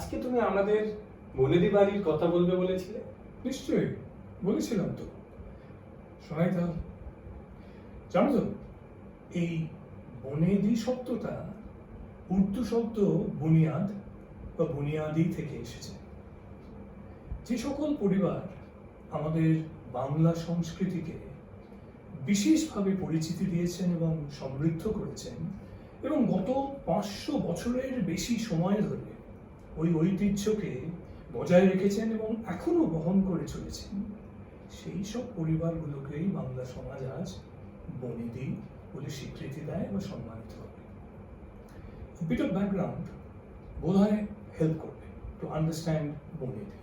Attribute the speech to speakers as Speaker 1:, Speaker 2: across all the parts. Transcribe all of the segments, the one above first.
Speaker 1: আজকে তুমি আমাদের বনেদি বাড়ির কথা বলবে বলেছিলে।
Speaker 2: নিশ্চয়ই বলেছিলাম তো। শোনাই তাহলে। জানো তো, এই বনেদি শব্দটা উর্দু শব্দ বুনিয়াদ বা বুনিয়াদি থেকে এসেছে। যে সকল পরিবার আমাদের বাংলা সংস্কৃতিকে বিশেষভাবে পরিচিতি দিয়েছেন এবং সমৃদ্ধ করেছেন এবং গত 500 বছরের বেশি সময় ধরে ওই ঐতিহ্যকে বজায় রেখেছেন এবং এখনো বহন করে চলেছেন, সেই সব পরিবারগুলোকেই বাংলা সমাজ আজ বনেদি বলে স্বীকৃতি দেয় বা সম্মানিত হবে। বিট অফ ব্যাকগ্রাউন্ড বোধহয় হেল্প করবে টু আন্ডারস্ট্যান্ড বনেদি।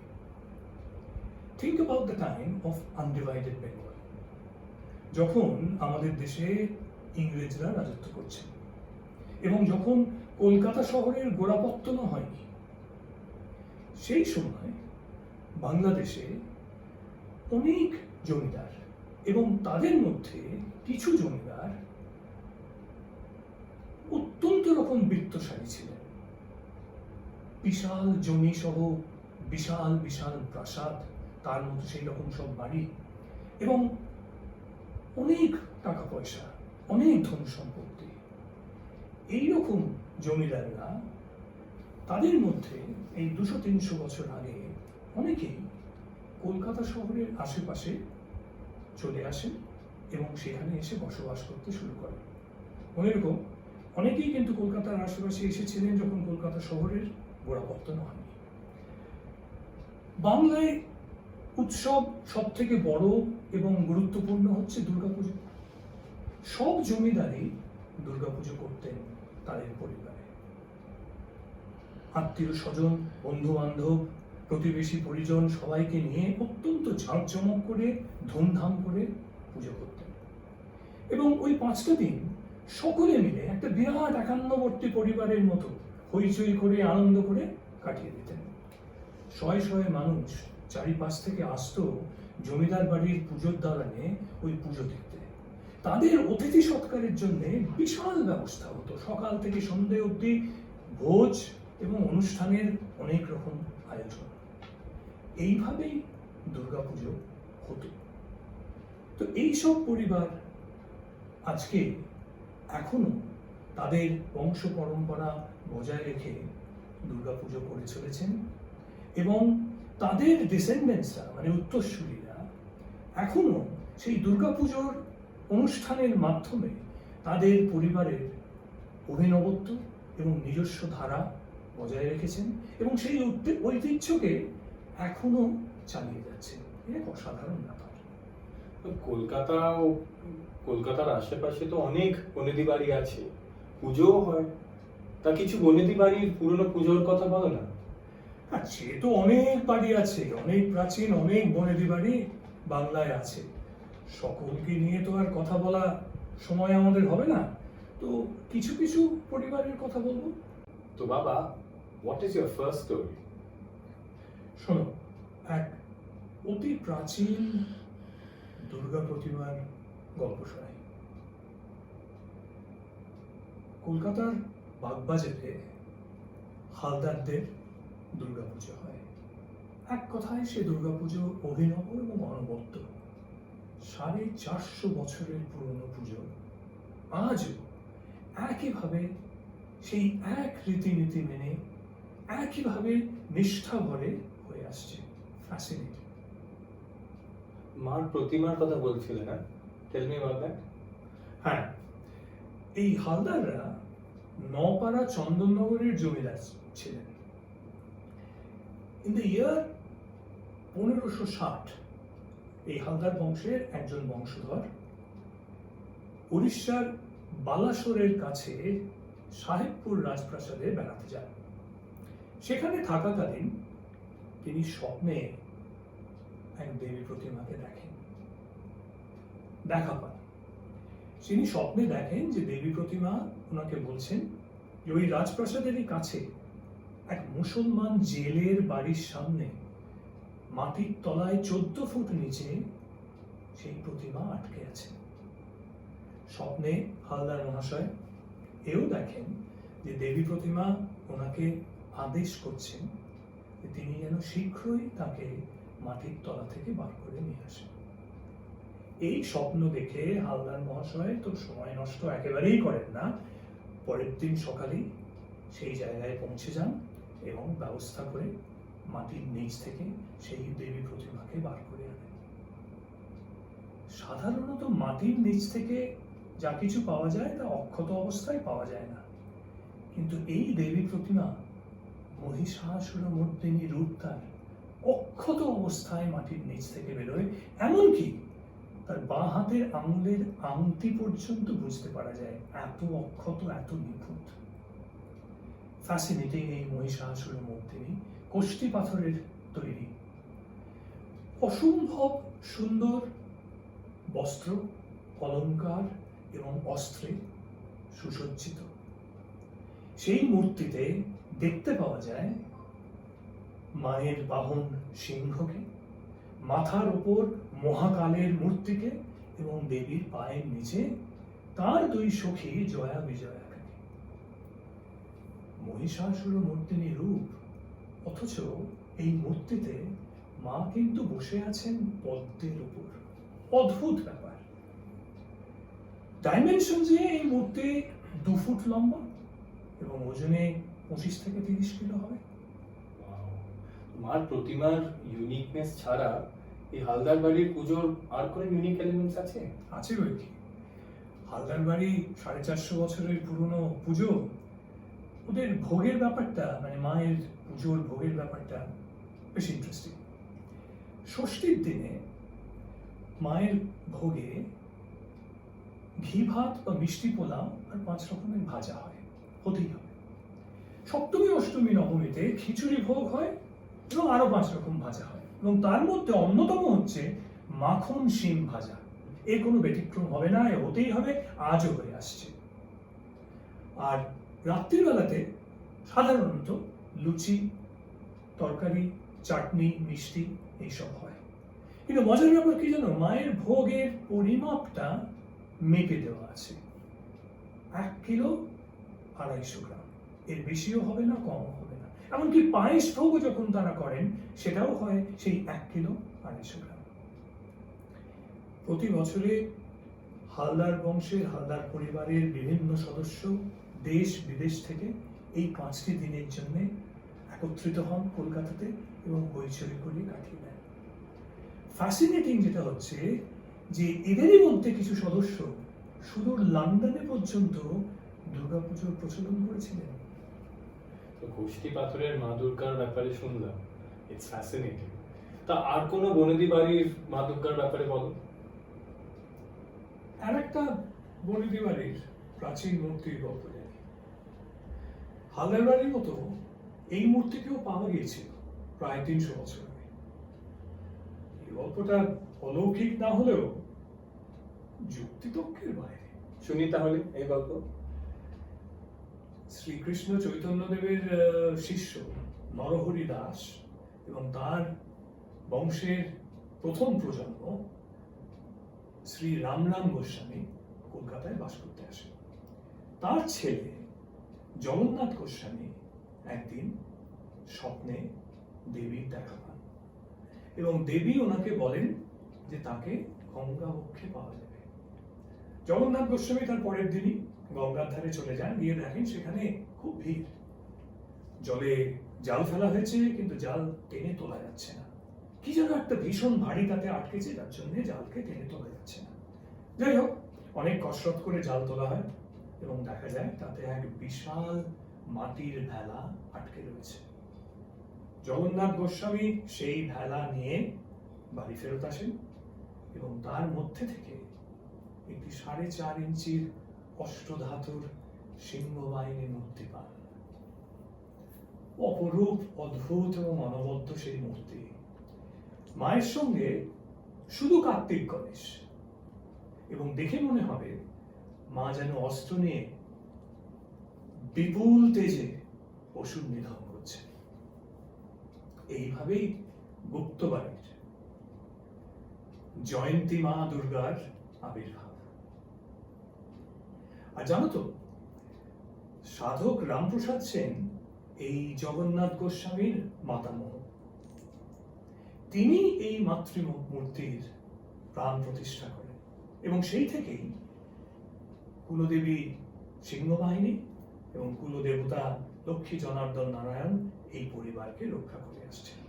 Speaker 2: Think about the time of undivided Bengal, যখন আমাদের দেশে ইংরেজরা রাজত্ব করছেন এবং যখন কলকাতা শহরের গোড়াপত্তনও হয়নি, সেই সময় বাংলাদেশে অনেক জমিদার এবং তাদের মধ্যে কিছু জমিদার অত্যন্ত রকম বৃত্তশালী ছিলেন। বিশাল জমি সহ বিশাল বিশাল প্রাসাদ, তার মধ্যে সেই রকম সব বাড়ি এবং অনেক টাকা পয়সা, অনেক ধন সম্পত্তি। এইরকম জমিদাররা, তাদের মধ্যে এই 200-300 বছর আগে অনেকেই কলকাতা শহরের আশেপাশে চলে আসেন এবং সেখানে এসে বসবাস করতে শুরু করেন। মনে রেখো, অনেকেই কিন্তু কলকাতার আশেপাশে এসেছিলেন যখন কলকাতা শহরের গোড়াপত্তন হয়নি। বাংলায় উৎসব সব থেকে বড় এবং গুরুত্বপূর্ণ হচ্ছে দুর্গাপুজো। সব জমিদারই দুর্গাপুজো করতেন তাদের পরিবারে। আত্মীয় স্বজন, বন্ধু বান্ধব, প্রতিবেশী পরিজন সবাইকে নিয়ে অত্যন্ত ঝাঁকজমক করে ধুমধাম করে পুজো করতেন এবং ওই 5টা দিন সকলে মিলে একটা বিরাট একান্নবর্তী পরিবারের মতো হইচই করে আনন্দ করে কাটিয়ে দিতেন। শয়ে শয়ে মানুষ চারিপাশ থেকে আসতো জমিদার বাড়ির পুজোর দালানে ওই পুজো দেখতে। তাদের অতিথি সৎকারের জন্য বিশাল ব্যবস্থা হতো, সকাল থেকে সন্ধ্যে অবধি ভোজ এবং অনুষ্ঠানের অনেক রকম আয়োজন। এইভাবেই দুর্গাপুজো হতো। তো এইসব পরিবার আজকে এখনো তাদের বংশ পরম্পরা বজায় রেখে দুর্গাপুজো করে চলেছেন এবং তাদের ডিসেন্ডেন্টসরা মানে উত্তরসূরিরা এখনো সেই দুর্গাপুজোর অনুষ্ঠানের মাধ্যমে তাদের পরিবারের অভিনবত্ব এবং নিজস্ব ধারা বজায় রেখেছেন এবং সেই ঐতিহ্যকে এখনো চালিয়ে যাচ্ছে। এটা অসাধারণ ব্যাপার।
Speaker 1: কলকাতা ও কলকাতার আশেপাশে তো অনেক বনেদি বাড়ি আছে, পুজোও হয়। তা কিছু বনেদি বাড়ির পুরনো পুজোর কথা বলো না।
Speaker 2: হ্যাঁ, সে তো অনেক বাড়ি আছে, অনেক প্রাচীন অনেক বনেদি বাড়ি বাংলায় আছে। সকলকে নিয়ে তো আর কথা বলা সময় আমাদের হবে না, তো কিছু কিছু পরিবারের কথা বলবো।
Speaker 1: তো বাবা, what is your first story?
Speaker 2: শোনো, এক অতি প্রাচীন দুর্গা প্রতিমার গল্প শোনাই। কলকাতার বাগবাজারে হালদারদের দুর্গাপুজো হয়। এক কথায় সে দুর্গাপুজো অভিনব এবং অনবদ্য। 450 বছরের পুরনো পুজো আজও একইভাবে সেই এক রীতিনীতি মেনে একইভাবে নিষ্ঠা ভরে হয়ে আসছে। ফ্যাসিনেটিং।
Speaker 1: মার প্রতিমার কথা বলছিলে না? Tell me about that.
Speaker 2: হ্যাঁ, এই হালদাররা নপাড়া চন্দননগরের জমিদার ছিলেন। ইন দ্য ইয়ার 1560 এই হালদার বংশের একজন বংশধর উড়িষ্যার বালাসোরের কাছে সাহেবপুর রাজপ্রাসাদে বেড়াতে যান। সেখানে থাকাকালীন তিনি স্বপ্নে এক দেবী প্রতিমাকে দেখেন, দেখা পান। তিনি স্বপ্নে দেখেন যে দেবী প্রতিমা ওনাকে বলছেন যে ওই রাজপ্রাসাদেরই কাছে এক মুসলমান জেলের বাড়ির সামনে মাটির তলায় 14 ফুট নিচে সেই প্রতিমা আটকে আছে। স্বপ্নে হালদার মহাশয় এও দেখেন যে দেবী প্রতিমা ওনাকে আদেশ করছেন যে তিনি যেন শীঘ্রই তাকে মাটির তলা থেকে বার করে নিয়ে আসেন। এই স্বপ্ন দেখে হালদার মহাশয় তো সময় নষ্ট একেবারেই করেন না, পরের দিন সকালেই সেই জায়গায় পৌঁছে যান এবং ব্যবস্থা করে মাটির নিচ থেকে সেই দেবী প্রতিমাকে বার করে আনেন। সাধারণত মাটির নিচ থেকে যা কিছু পাওয়া যায় তা অক্ষত অবস্থায় পাওয়া যায় না, কিন্তু এই দেবী প্রতিমা মহিষাসুরমর্দিনী রূপ তার অক্ষত অবস্থায় মাটির নিচ থেকে বেরোয়, এমনকি তার বাঁ হাতের আঙুলের আংটি পর্যন্ত বুঝতে পারা যায়, এত অক্ষত, এত নিখুঁত। ফ্যাসিনেটিং এই মহিষাসুরমর্দিনী, কোষ্ঠী পাথরের তৈরি, অসম্ভব সুন্দর বস্ত্র, অলংকার এবং অস্ত্রে সুসজ্জিত। সেই মূর্তিতে দেখতে পাওয়া যায় মায়ের বাহন সিংহকে, মাথার উপর মহাকালের মূর্তিকে এবং দেবীর পায়ের নিচে তার দুই সখী জয়া বিজয়াকে। মহিষাসুরমর্দিনী রূপ, অথচ এই মূর্তিতে মা কিন্তু বসে আছেন পদ্মের উপর। অদ্ভুত ব্যাপার। ডাইমেনশন যে এই মূর্তি 2 ফুট লম্বা এবং ওজনে 25 থেকে 30 কিলো হবে।
Speaker 1: মার প্রতিমার ইউনিকনেস ছাড়া এই হালদার বাড়ির পুজোর আর কোনো ইউনিক এলিমেন্টস আছে?
Speaker 2: আছে বই কি, হালদার বাড়ি 450 বছরের পুরনো পুজো, ওদের ভোগের ব্যাপারটা, মানে মায়ের পুজোর ভোগের ব্যাপারটা বেশ ইন্টারেস্টিং। ষষ্ঠীর দিনে মায়ের ভোগে ঘি ভাত বা মিষ্টি পোলাও আর 5 রকমের ভাজা হয়, হতেই হবে। সপ্তমী, অষ্টমী, নবমীতে খিচুড়ি ভোগ হয় এবং আরো 5 রকম ভাজা হয়, এবং তার মধ্যে অন্যতম হচ্ছে মাখন শিম ভাজা। এর কোনো ব্যতিক্রম হবে না, এ হতেই হবে, আজও হয়ে আসছে। আর রাত্রির বেলাতে সাধারণত লুচি, তরকারি, চাটনি, মিষ্টি এইসব হয়। কিন্তু মজার ব্যাপার কি জানো, মায়ের ভোগের পরিমাপটা মেপে দেওয়া আছে। 1 কিলো 250 গ্রাম, এর বেশিও হবে না, কমও হবে না। এমনকি পায়েস ভোগও যখন তারা করেন সেটাও হয় সেই 1 কিলো 250 গ্রাম। প্রতি বছরে হালদার বংশের, হালদার পরিবারের বিভিন্ন সদস্য দেশ বিদেশ থেকে এই 5টি দিনের জন্য একত্রিত হন কলকাতাতে এবং হইচই করে কাটিয়ে দেন। ফ্যাসিনেটিং যেটা হচ্ছে যে এদেরই মধ্যে কিছু সদস্য সুদূর লন্ডনে পর্যন্ত দুর্গাপুজোর প্রচলন করেছিলেন।
Speaker 1: তো কোষ্ঠী পাথরের মা দুর্গার ব্যাপারে শুনলাম, ইটস ফ্যাসিনেটিং। তা আর কোনো বনেদি বাড়ির মা দুর্গার ব্যাপারে বলো।
Speaker 2: আর একটা বনেদি বাড়ির প্রাচীন মূর্তির গল্প জানি। হালদার বাড়ির মতো এই মূর্তিকেও পাওয়া গিয়েছিল প্রায় 300 বছর আগে। এই গল্পটা অলৌকিক না হলেও যুক্তিতর্কের বাইরে।
Speaker 1: শুনি তাহলে এই গল্প।
Speaker 2: শ্রীকৃষ্ণ চৈতন্যদেবের শিষ্য নরহরি দাস এবং তার বংশের প্রথম প্রজন্ম শ্রী রামরাম গোস্বামী কলকাতায় বাস করতে আসেন। তার ছেলে জগন্নাথ গোস্বামী একদিন স্বপ্নে দেবীর দেখা পান এবং দেবী ওনাকে বলেন যে তাকে গঙ্গা বক্ষে পাওয়া যাবে। জগন্নাথ গোস্বামী তার পরের দিনই গঙ্গার ধারে চলে যান, গিয়ে দেখেন সেখানে খুব ভিড়। জলে জাল ফেলা হয়েছে কিন্তু জাল টেনে তোলা যাচ্ছে না, কি যেন একটা ভীষণ ভারী তাতে আটকেছে, যার জন্য জালকে টেনে তোলা যাচ্ছে না। যাই হোক, অনেক কসরত করে জাল তোলা হয় এবং দেখা যায় তাতে এক বিশাল মাটির ভেলা আটকে রয়েছে। জগন্নাথ গোস্বামী সেই ভেলা নিয়ে বাড়ি ফেরত আসেন এবং তার মধ্যে থেকে একটি 4.5 ইঞ্চির অষ্টধাতুর সিংহবাহিনী মূর্তি পান। অপরূপ, অদ্ভুত এবং অনবদ্য সেই মূর্তি। মায়ের সঙ্গে শুধু কার্তিক গণেশ, এবং দেখে মনে হবে মা যেন অস্ত্র নিয়ে বিপুল তেজে অসুর নিধন করছে। এইভাবেই গুপ্তবাড়ির জয়ন্তী মা দুর্গার আবির্ভাব। আর জানো তো, সাধক রামপ্রসাদ সেন এই জগন্নাথ গোস্বামীর মাতামহ। তিনি এই মাতৃমূর্তির প্রাণ প্রতিষ্ঠা করেন এবং সেই থেকেই কুলদেবী সিংহবাহিনী এবং কুলদেবতা লক্ষ্মী জনার্দন নারায়ণ এই পরিবারকে রক্ষা করে আসছেন।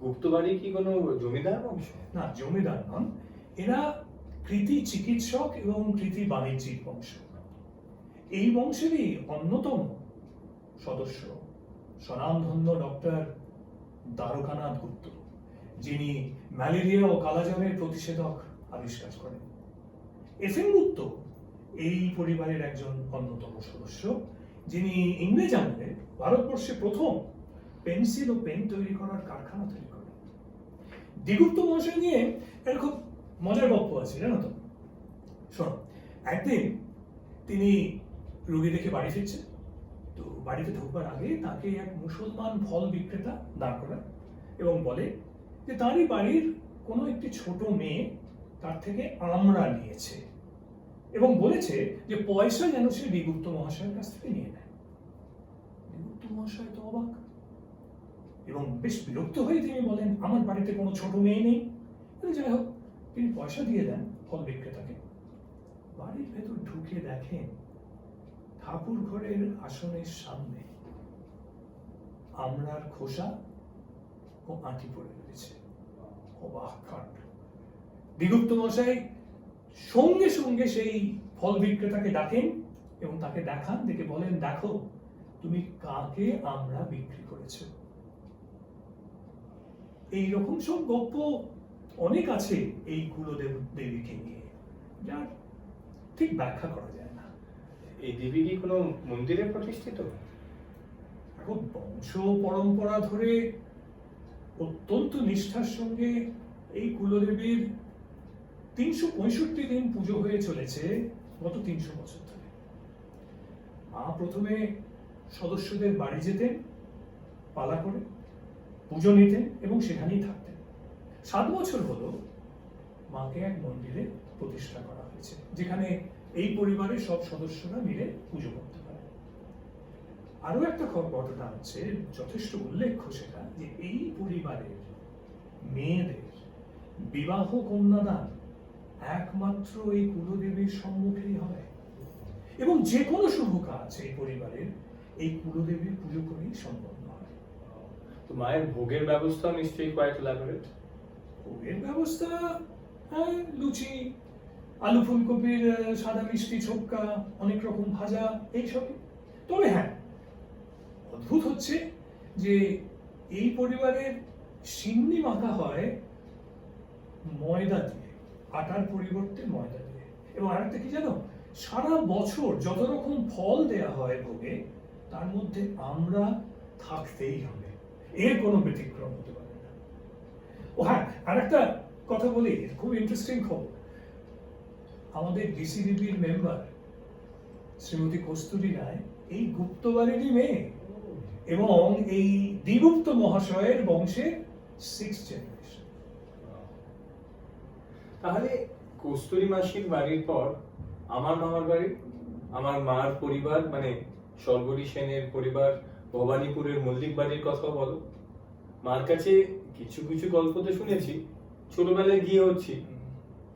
Speaker 1: গুপ্তবাড়ি কি কোনো জমিদার বংশ?
Speaker 2: না, জমিদার নন, এরা কৃতি চিকিৎসক এবং কৃতি বাণিজ্যিক বংশ। এই বংশেরই অন্যতম সদস্য স্বনামধন্য ডক্টর দ্বারকানাথ গুপ্ত, যিনি ম্যালেরিয়া ও কালাজ্বরের প্রতিষেধক আবিষ্কার করেন। এফএন গুপ্ত এই পরিবারের একজন অন্যতম সদস্য, যিনি ইংরেজ আমলে ভারতবর্ষে প্রথম পেন্সিল ও পেন তৈরি করার কারখানা তৈরি করেন। দ্বিগুপ্ত মহাশয় নিয়ে একটা খুব মজার গল্প আছে, জানো তো? শোনো, একদিন তিনি রোগী দেখে বাড়ি ফিরছেন, তো বাড়িতে ঢোকবার আগে তাকে এক মুসলমান ফল বিক্রেতা দাঁড় করায় এবং বলে যে তারই বাড়ির কোনো একটি ছোট মেয়ে তার থেকে আমড়া নিয়েছে এবং বলেছে যে পয়সা যেন সে দ্বিগুপ্ত মহাশয়ের কাছ থেকে নিয়ে নেয়। দ্বিগুপ্ত মহাশয় তো অবাক এবং বেশ বিরক্ত হয়ে তিনি বলেন, আমার বাড়িতে কোনো ছোট মেয়ে নেই। যাই হোক, তিনি পয়সা দিয়ে দেন ফল বিক্রেতাকে। বাড়ির ভেতর ঢুকে দেখেন ঠাকুর ঘরের আসনের সামনে আমড়ার খোসা ও আঁটি পড়ে রয়েছে। অবাক কাণ্ড! দ্বিগুপ্ত মশাই সঙ্গে সঙ্গে সেই ফল বিক্রেতাকে ডাকেন এবং তাকে দেখান, দেখে বলেন, দেখো তুমি কাকে আমড়া বিক্রি করেছো। এইরকম সব গল্প অনেক আছে এই কুলদেবীকে নিয়ে, যার ঠিক ব্যাখ্যা করা যায় না।
Speaker 1: এই দেবী কি কোনো মন্দিরে প্রতিষ্ঠিত?
Speaker 2: এখন বংশ পরম্পরা ধরে অত্যন্ত নিষ্ঠার সঙ্গে এই কুলদেবীর 365 দিন পুজো হয়ে চলেছে গত 300 বছর ধরে। মা প্রথমে সদস্যদের বাড়ি যেতেন, পালা করে পুজো নিতেন এবং সেখানেই থাকতেন। 7 বছর হলো মাকে এক মন্দিরে প্রতিষ্ঠা করা হয়েছে, যেখানে এই পরিবারের সব সদস্যরা মিলে পুজো করতে পারে। আরো একটা ঘটনা হচ্ছে যথেষ্ট উল্লেখ্য, সেটা যে এই পরিবারের মেয়েদের বিবাহ কন্যাদান একমাত্র এই কুলদেবীর সম্মুখেই হয় এবং যে কোনো শুভ কাজ এই পরিবারের এই কুলদেবীর পুজো করেই সম্পন্ন হয়।
Speaker 1: তো মায়ের ভোগের ব্যবস্থা নিশ্চয়ই কোয়াইট এলাবোরেট।
Speaker 2: ভোগের ব্যবস্থা, হ্যাঁ, লুচি, আলু ফুলকপির সাদা মিষ্টি ছোক্কা, অনেক রকম ভাজা, এইসবই। তবে হ্যাঁ, অদ্ভুত হচ্ছে যে এই পরিবারের সিন্নি মাখা হয় ময়দা দিয়ে, আটার পরিবর্তে ময়দা দিয়ে। এবং আরেকটা কি জানো, সারা বছর যত রকম ফল দেয়া হয় ভোগে, তার মধ্যে আমরা থাকতেই হবে, এর কোনো ব্যতিক্রম হতে পারে না। ও হ্যাঁ, আরেকটা কথা বলি, খুব ইন্টারেস্টিং খবর। আমাদের ডিসিডিবির মেম্বার শ্রীমতী কস্তুরী রায় এই গুপ্তবাড়িরই মেয়ে এবং এই দ্বিগুপ্ত মহাশয়ের বংশের 6th জেনারেশন।
Speaker 1: তাহলে কস্তুরী মাসির বাড়ির পর আমার মামার বাড়ি, আমার মার পরিবার মানে স্বর্গরী সেনের পরিবার ভবানীপুরের মল্লিক বাড়ির কথা বলো। মার কাছে কিছু কিছু গল্প তো শুনেছি, ছোটবেলায় গিয়ে হচ্ছি,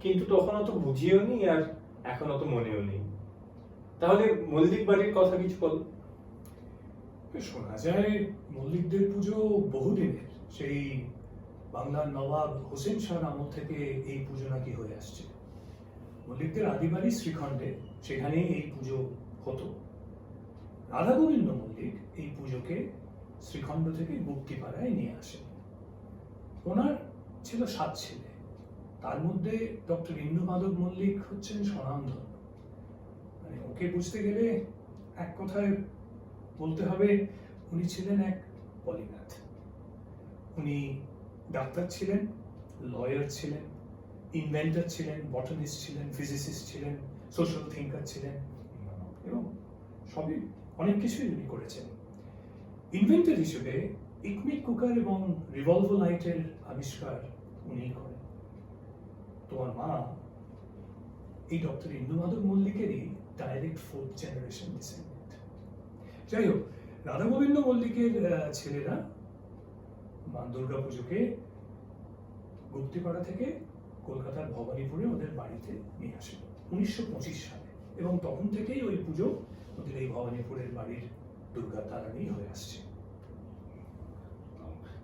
Speaker 1: কিন্তু তখন অত বুঝিও নি আর এখন অত মনেও নেই। তাহলে মল্লিক বাড়ির কথা কিছু বলো।
Speaker 2: শোনা যায় মল্লিকদের পুজো বহুদিনের, সেই বাংলার নবাব হোসেন শাহর আমল থেকে এই পুজো নাকি হয়ে আসছে। মল্লিকদের আদিবাড়ি শ্রীখণ্ডে, সেখানেই এই পুজো হতো। রাধা গোবিন্দ মল্লিক এই পুজোকে শ্রীখণ্ড থেকে গুপ্তিপাড়ায় নিয়ে আসেন। ওনার ছিল 7 ছেলে, তার মধ্যে ডক্টর ইন্দু মাধব মল্লিক হচ্ছেন স্বনামধন্য। মানে ওকে বুঝতে গেলে এক কথায় বলতে হবে, উনি ছিলেন এক পলিম্যাথ। উনি ডাক্তার ছিলেন, লয়ার ছিলেন, ইনভেন্টর ছিলেন, বটানিস্ট ছিলেন, ফিজিসিস্ট ছিলেন, সোশ্যাল থিঙ্কার ছিলেন এবং সবই অনেক কিছুই উনি করেছেন। ইনভেন্টর হিসেবে ইকমিক কুকার এবং রিভলভো লাইটের আবিষ্কার উনিই করেন। তোমার মা এই ডক্টর ইন্দু মাধব মল্লিকেরই ডাইরেক্ট 4th জেনারেশন ডিসেন্ডেন্ট। যাই হোক, রাধা গোবিন্দ মল্লিকের ছেলেরা মা দুর্গা পুজোকে গুপ্তিপাড়া থেকে কলকাতার ভবানীপুরে ওদের বাড়িতে নিয়ে আসে 1925 সালে, এবং তখন থেকেই ওই পুজো ওদের এই ভবানীপুরের বাড়ির দুর্গা তারানেই হয়ে আসছে।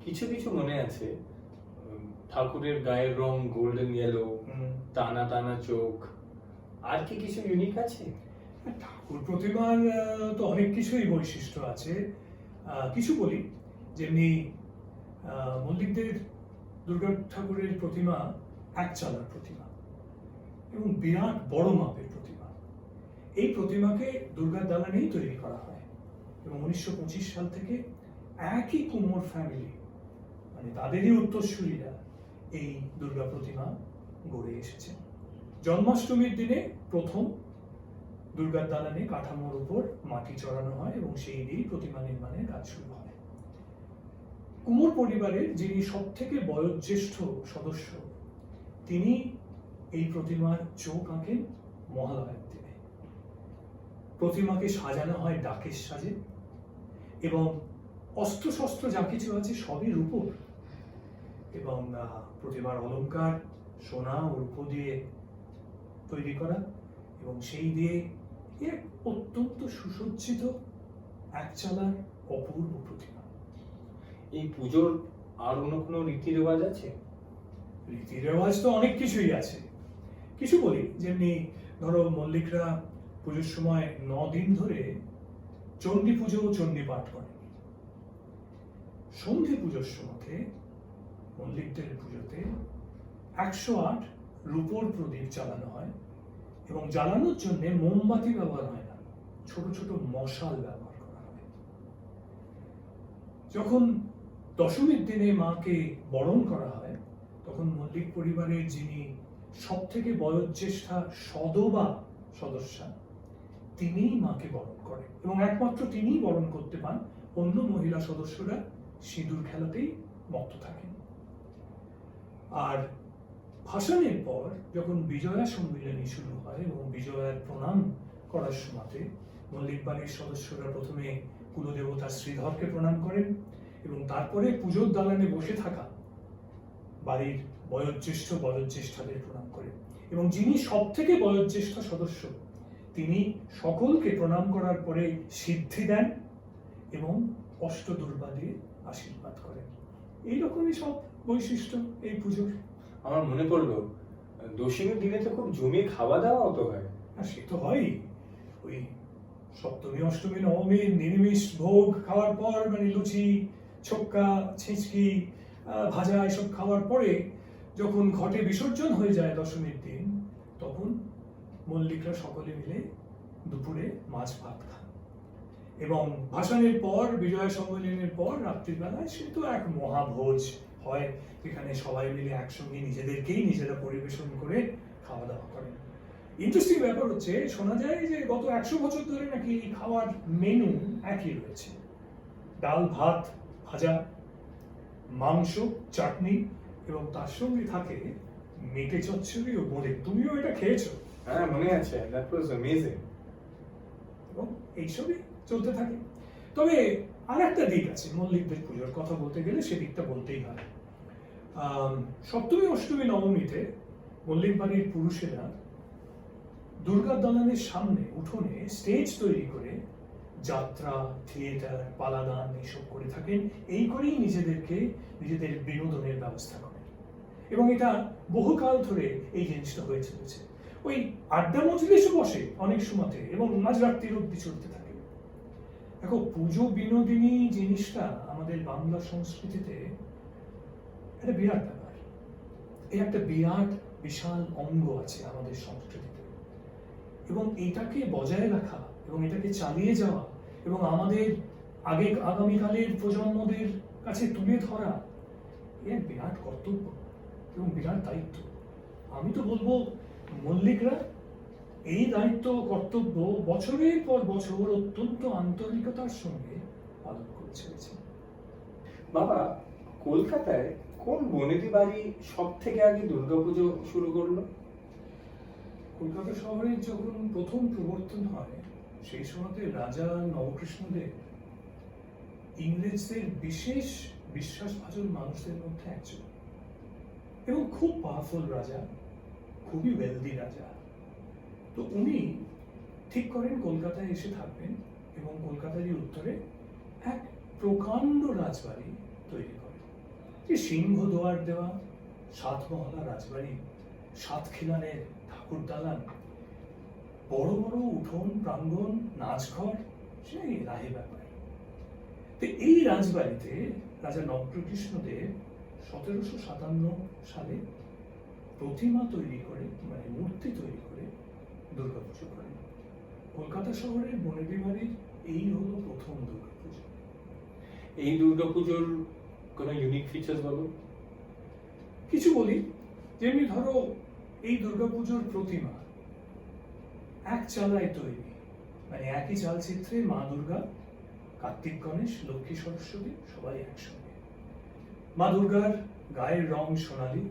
Speaker 1: কিছু কিছু মনে আছে, ঠাকুরের গায়ের রং গোল্ডেন ইয়েলো, টানা টানা চোখ, আর কি কিছু ইউনিক আছে?
Speaker 2: ঠাকুর প্রতিমার তো অনেক কিছুই বৈশিষ্ট্য আছে। কিছু বলি, যেমনি মল্লিকদের দুর্গা ঠাকুরের প্রতিমা এক চালার প্রতিমা এবং বিরাট বড় মাপের প্রতিমা। এই প্রতিমাকে দুর্গার দালানেই তৈরি করা হয় এবং 1925 সাল থেকে একই কুমোর ফ্যামিলি, মানে তাদেরই উত্তরসূরিরা এই দুর্গা প্রতিমা গড়ে এসেছে। জন্মাষ্টমীর দিনে প্রথম দুর্গার দালানে কাঠামোর উপর মাটি চড়ানো হয় এবং সেই দিয়েই প্রতিমা নির্মাণের কাজ শুরু হয়। কুমোর পরিবারের যিনি সব থেকে বয়োজ্যেষ্ঠ সদস্য, তিনি এই প্রতিমার চোখ আঁকেন মহালয়ার দিনে। প্রতিমাকে সাজানো হয় ডাকের সাজে এবং অস্ত্র শস্ত্র যা কিছু আছে সবই রূপোর, এবং প্রতিমার অলংকার সোনা ও রূপো দিয়ে তৈরি করা, এবং সেই দিয়ে এক অত্যন্ত সুসজ্জিত একচালার অপূর্ব প্রতিমা।
Speaker 1: এই পুজোর আর অন্য কোনো রীতি রেওয়াজ আছে?
Speaker 2: রীতি রেওয়াজ তো অনেক কিছুই আছে। কিছু বলি, যেমনি ধরো মল্লিকরা পুজোর সময় 9 দিন ধরে চণ্ডী পুজো ও চণ্ডী পাঠ করে। সন্ধে পুজোর সময় মল্লিকদের পুজোতে 108 রূপোর প্রদীপ জ্বালানো হয় এবং জ্বালানোর জন্য মোমবাতি ব্যবহার হয় না, ছোট ছোট মশাল ব্যবহার করা হয়। যখন দশমীর দিনে মাকে বরণ করা হয়, তখন মল্লিক পরিবারের যিনি সব থেকে বয়োজ্যেষ্ঠা সদবা সদস্যা, তিনিই মাকে বরণ করেন এবং একমাত্র তিনিই বরণ করতে পান। অন্য মহিলা সদস্যরা সিঁদুর খেলাতেই মত্ত থাকেন। আর ভাসানের পর যখন বিজয়া সম্মিলনী শুরু হয় এবং বিজয়ার প্রণাম করার সময়তে মল্লিক বাড়ির সদস্যরা প্রথমে কুলদেবতা শ্রীধরকে প্রণাম করেন এবং তারপরে পুজোর দালানে বসে থাকা বাড়ির বয়োজ্যেষ্ঠাদের প্রণাম করেন, এবং যিনি সব থেকে বয়োজ্যেষ্ঠ সদস্য তিনি সকলকে প্রণাম করার পরে সিদ্ধি দেন এবং অষ্টদুর্বা দিয়ে আশীর্বাদ করেন। এইরকমই সব বৈশিষ্ট্য এই পুজোর।
Speaker 1: আমার মনে পড়লো, দশমীর দিনে তো খুব জমিয়ে খাওয়া দাওয়া হতো হয়।
Speaker 2: আর সে তো হয়ই। ওই সপ্তমী অষ্টমী নবমী নিরামিষ ভোগ খাওয়ার পর, মানে লুচি ছক্কা ছিঁচকি ভাজা এসব খাওয়ার পরে যখন ঘটে বিসর্জন হয়ে যায় দশমীর দিন, তখন মল্লিকরা সকলে মিলে দুপুরে মাছ ভাত খান এবং ভাসানের পর বিজয়া সম্মেলনের পর রাত্রিবেলায় সে তো এক মহাভোজ হয়, যেখানে সবাই মিলে একসঙ্গে নিজেদেরকেই নিজেরা পরিবেশন করে খাওয়া দাওয়া করেন। ইন্টারেস্টিং ব্যাপার হচ্ছে, শোনা যায় যে গত 100 বছর ধরে নাকি এই খাওয়ার মেনু একই রয়েছে: ডাল ভাত ভাজা, মাংস চাটনি, এবং তার সঙ্গে থাকে মেটে চচ্চড়ি ও বোঁদে। তুমিও এটা খেয়েছো?
Speaker 1: হ্যাঁ, মনে আছে, দ্যাট ওয়াজ অ্যামেজিং।
Speaker 2: এবং এইসবই চলতে থাকে। তবে আর একটা দিক আছে মল্লিকদের পুজোর কথা বলতে গেলে, সেদিকটা বলতেই হয়। সপ্তমী অষ্টমী নবমীতে মল্লিক বাড়ির পুরুষেরা দুর্গা দালানের সামনে উঠোনে স্টেজ তৈরি করে যাত্রা, থিয়েটার, পালাগান এইসব করে থাকেন। এই করেই নিজেদের বিনোদনের ব্যবস্থা করেন এবং এটা বহুকাল ধরে এই জিনিসটা হয়ে চলেছে। ওই আড্ডা মজলিসও বসে অনেক সময়তে এবং মাঝরাত্রির অবধি চলতে থাকে। দেখো, পুজো বিনোদিনী জিনিসটা আমাদের বাংলা সংস্কৃতিতে একটা বিরাট ব্যাপার। এই একটা বিরাট বিশাল অঙ্গ আছে আমাদের সংস্কৃতিতে, এবং এটাকে বজায় রাখা এবং এটাকে চালিয়ে যাওয়া এবং আমাদের আগামীকালের প্রজন্মদের কাছে তুলে ধরা এর বিরাট কর্তব্য এবং বিরাট দায়িত্ব। আমি তো বলবো মল্লিকরা এই দায়িত্ব কর্তব্য বছরের পর বছর অত্যন্ত আন্তরিকতার সঙ্গে পালন করে চলেছে।
Speaker 1: বাবা, কলকাতায় কোন বনেদি বাড়ি সব থেকে আগে দুর্গাপুজো শুরু করলো?
Speaker 2: কলকাতা শহরের যখন প্রথম প্রবর্তন হয়, সেই সময়তে রাজা নবকৃষ্ণদেব ইংরেজদের বিশেষ বিশ্বাসভাজন মানুষদের মধ্যে একজন এবং খুব পাওয়ারফুল রাজা, খুবই ওয়েলদি রাজা। তো উনি ঠিক করেন কলকাতায় এসে থাকবেন এবং কলকাতারই উত্তরে এক প্রকাণ্ড রাজবাড়ি তৈরি করেন। যে সিংহ দুয়ার দেওয়া 7 মহলা রাজবাড়ি, 7 খিলানের ঠাকুর দালান, বড় বড় উঠোন প্রাঙ্গণ, নাচঘর, সেই রাহি ব্যাপার। তো এই রাজবাড়িতে রাজা নবকৃষ্ণদেব 1757 সালে প্রতিমা তৈরি করে, মানে মূর্তি তৈরি করে দুর্গাপুজো করেন। কলকাতা শহরের বনেদি বাড়ির এই হলো প্রথম দুর্গাপুজো।
Speaker 1: এই দুর্গাপুজোর কোনো ইউনিক ফিচার্স বলো।
Speaker 2: কিছু বলি, যেমনি ধরো এই দুর্গাপুজোর প্রতিমা এক চালায় তৈরি, মানে একই চালচিত্রে মা দুর্গা, কার্তিক গণেশ, লক্ষ্মী সরস্বতী সবাই একসঙ্গে। মা দুর্গার গায়ের রং সোনালী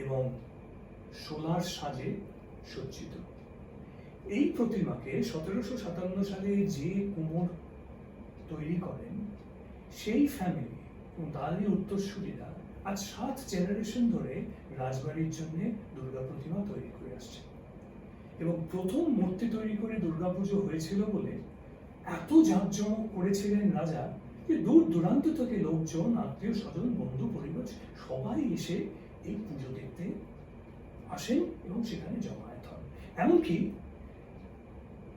Speaker 2: এবং সোলার সাজে সজ্জিত। এই প্রতিমাকে 1757 সালে যে কুমোর তৈরি করেন, সেই ফ্যামিলি এবং তারই উত্তরসূরিরা আজ 7 জেনারেশন ধরে রাজবাড়ির জন্য দুর্গা প্রতিমা তৈরি করে আসছে। এবং প্রথম মূর্তি তৈরি করে দুর্গাপুজো হয়েছিল বলে এত জাঁকজমক করেছিলেন রাজা যে দূর দূরান্ত থেকে লোকজন, আত্মীয় স্বজন, বন্ধু পরিবার সবাই এসে এই পুজো দেখতে আসেন এবং সেখানে জমায়েত হন। এমনকি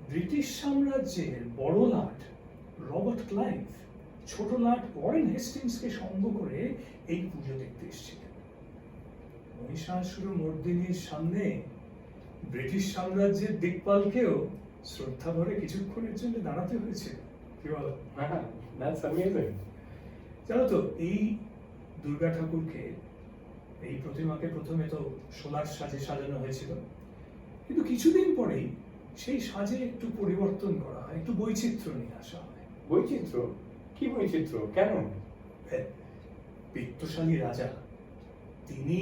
Speaker 2: ব্রিটিশ সাম্রাজ্যের বড় লাট রবার্ট ক্লাইভ ছোট লাট ওয়ারেন হেস্টিংসকে সঙ্গ করে এই পুজো দেখতে এসেছিলেন। মহিষাসুরমর্দিনীর সামনে ব্রিটিশ সাম্রাজ্যের দিকপালকেও শ্রদ্ধা ভরে কিছুক্ষণের জন্য দাঁড়াতে হয়েছিল। কি বলো?
Speaker 1: That's amazing.
Speaker 2: জানো তো, এই দুর্গা ঠাকুরকে, এই প্রতিমাকে প্রথমে তো সোলার সাজে সাজানো হয়েছিল, কিন্তু কিছুদিন পরেই সেই সাজে একটু পরিবর্তন করা হয়, একটু বৈচিত্র্য নিয়ে আসা হয়।
Speaker 1: বৈচিত্র্য? কি বৈচিত্র্য? কেন?
Speaker 2: বিত্তশালী রাজা, তিনি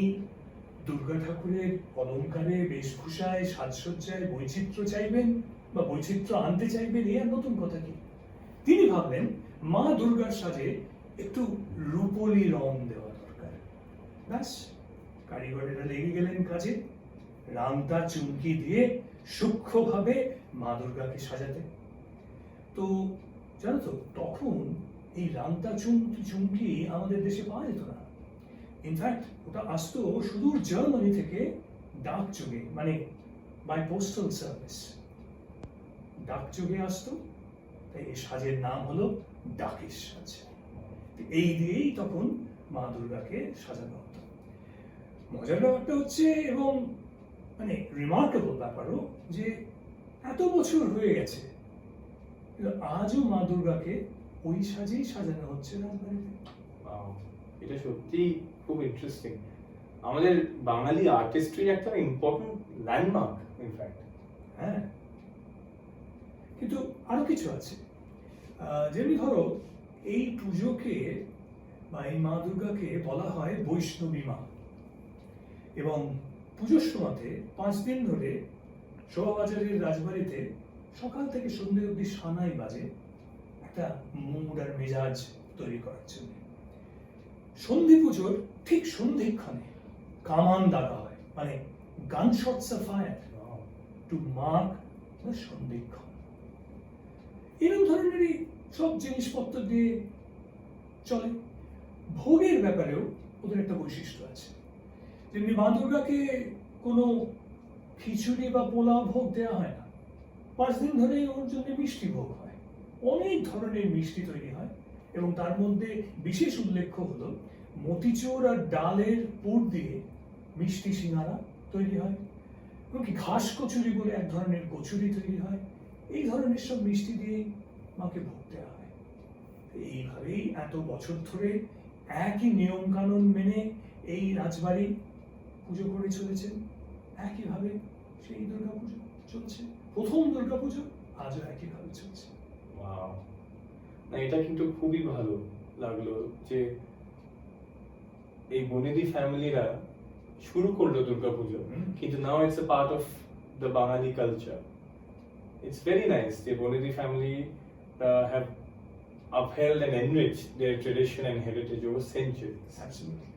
Speaker 2: দুর্গা ঠাকুরের অলঙ্কারে, বেশভূষায়, সাজসজ্জায় বৈচিত্র্য চাইবেন বা বৈচিত্র্য আনতে চাইবেন, এ আর নতুন কথা কি। তিনি ভাবলেন মা দুর্গার সাজে একটু রূপলি রং দেওয়া দরকার। ব্যাস, কারিগরেরা লেগে গেলেন কাজে, রামতা চুমকি দিয়ে সূক্ষ্মভাবে মা দুর্গাকে সাজাতে। তো জানো তো, তখন এই রামতা চুমকি আমাদের দেশে পাওয়া যেত না। ইনফ্যাক্ট ওটা আসতো সুদূর জার্মানি থেকে ডাকযোগে, মানে বাই পোস্টাল সার্ভিস, ডাকযোগে আসতো। তাই এই সাজের নাম হলো ডাকের সাজ। এই দিয়েই তখন মা দুর্গাকে সাজানো হতো। মজার ব্যাপারটা হচ্ছে, এবং মানে রিমার্কেবল ব্যাপারও, যে এত বছর হয়ে গেছে কিন্তু আজও মা দুর্গাকে ওই সাজেই সাজানো হচ্ছে রাজবাড়িতে।
Speaker 1: এটা সত্যি খুব ইন্টারেস্টিং। আমাদের বাঙালি আর্টিস্ট্রির একটা ইম্পর্টেন্ট ল্যান্ডমার্ক ইনফ্যাক্ট।
Speaker 2: হ্যাঁ, কিন্তু আরো কিছু আছে। যেমনি ধরো, এই পুজোকে বা এই মা দুর্গাকে বলা হয় বৈষ্ণবী মা। এবং পুজোর সময়তে 5 দিন ধরে শোভাবাজারের রাজবাড়িতে সকাল থেকে সন্ধ্যে অবধি সানাই বাজে, একটা মুড আর মেজাজ তৈরি করার জন্য। সন্ধি পুজোর ঠিক সন্ধিক্ষণে কামান দাগা হয়, মানে gunshots of fire to mark the সন্ধিক্ষণ। এরকম ধরনেরই সব জিনিসপত্র দিয়ে চলে। ভোগের ব্যাপারেও ওদের একটা বৈশিষ্ট্য আছে। যেমনি মা দুর্গাকে কোনো খিচুড়ি বা পোলাও ভোগ দেওয়া হয় না, 5 দিন ধরে ওর জন্য মিষ্টি ভোগ হয়। অনেক ধরনের মিষ্টি তৈরি হয় এবং তার মধ্যে বিশেষ উল্লেখ্য হলো মতিচুর আর ডালের পুর দিয়ে মিষ্টি সিঙ্গারা তৈরি হয়, এমনকি ঘাস কচুরি বলে এক ধরনের কচুরি তৈরি হয়। এই ধরনের সব মিষ্টি দিয়ে মাকে ভোগ দেওয়া হয়। এইভাবেই এত বছর ধরে একই নিয়ম কানুন মেনে এই রাজবাড়ি পুজো করে চলেছেন। একইভাবে সেই দুর্গাপুজো চলছে, প্রথম দুর্গাপুজো আজও একইভাবে চলছে।
Speaker 1: ওয়াও, না এটা কিন্তু খুবই ভালো লাগলো যে এই বনেদি ফ্যামিলিরা শুরু করলো দুর্গাপুজো, কিন্তু now it's a part of the Bengali culture. It's very nice যে বনেদি family have upheld and enriched their tradition and heritage over centuries.
Speaker 2: Absolutely.